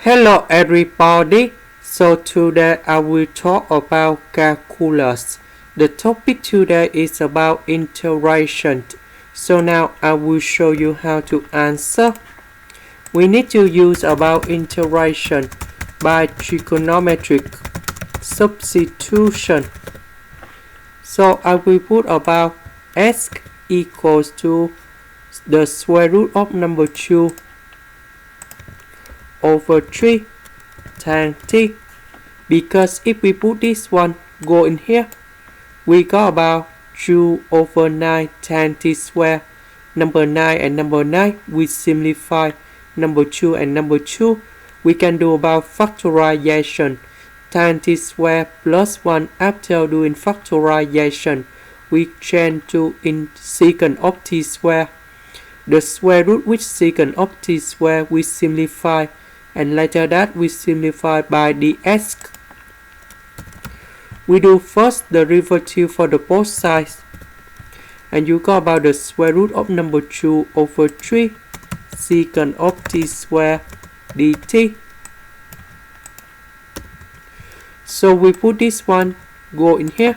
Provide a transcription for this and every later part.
Hello everybody, so today I will talk about calculus. The topic today is about integration. So now I will show you how to answer. We need to use about integration by trigonometric substitution. So I will put about s equals to the square root of number 2 over 3 times t, because if we put this one go in here, we got about 2 over 9 times t square. Number 9 and number 9 we simplify number 2 and number 2. We can do about factorization. Times t square plus 1. After doing factorization, we change to in secant of t square. The square root with secant of t square we simplify, and later that we simplify by ds. We do first the derivative for the both sides, and you got about the square root of number 2 over 3 secant of t square dt. So we put this one go in here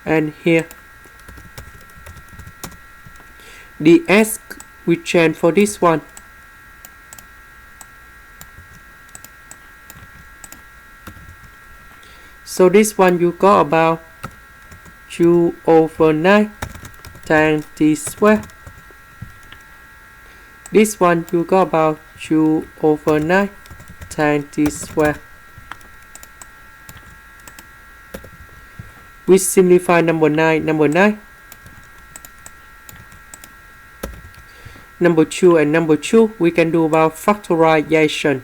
and here. ds we change for this one. So this one you got about 2 over 9 times t square. This one you got about 2 over 9 times t square. We simplify number 9, number 9. Number 2 and number 2 we can do about factorization.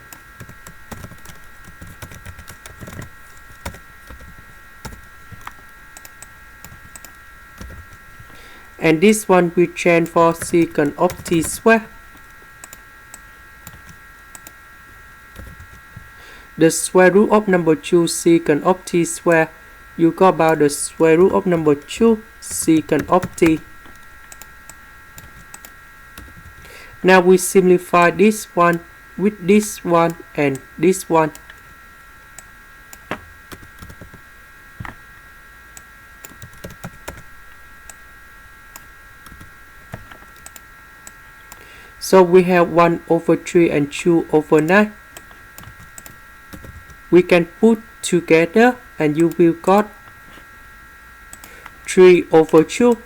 And this one we change for secant of t square. The square root of number 2 secant of t square, you got about the square root of number 2 secant of t. Now we simplify this one with this one and this one. So we have 1 over 3 and 2 over 9. We can put together and you will got 3 over 2.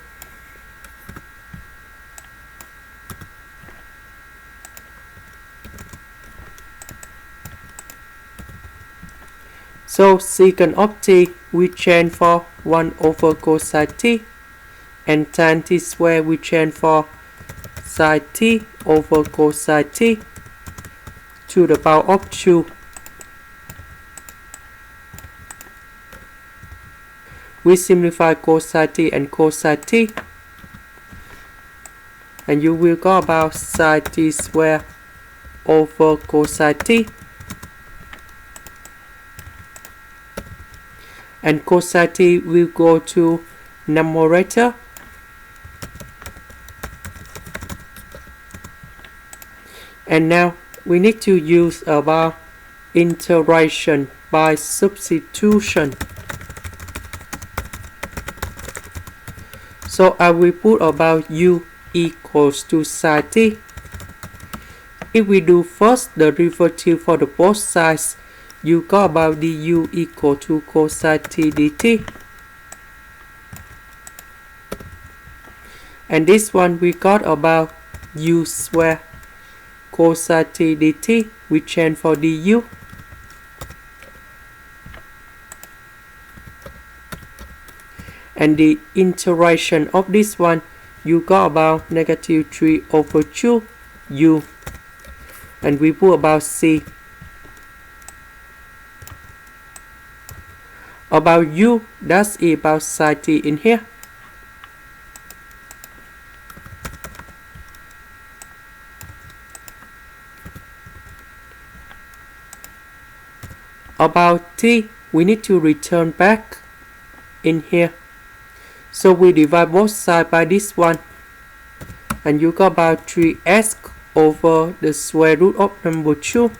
So secant of t we change for 1 over cosine t, and tan t square we change for sine t over cosine t to the power of 2. We simplify cosine t and cosine t, and you will go about sine t square over cosine t, and cosine t will go to numerator. And now we need to use about integration by substitution. So I will put about u equals to sine t. If we do first the derivative for the both sides, you got about du equal to cosine t dt. And this one we got about u square cosine t dt, we change for du. And the integration of this one, you got about negative 3 over 2 u. And we put about c. About u, that's about sine t in here. About t, we need to return back in here. So we divide both sides by this one, and you got about 3s over the square root of number 2.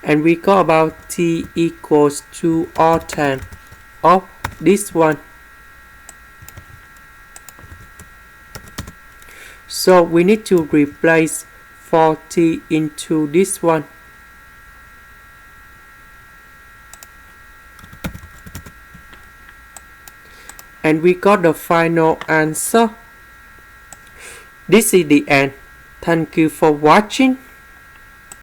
And we got about t equals 2 or 10 of this one. So we need to replace 40 into this one. And we got the final answer. This is the end. Thank you for watching.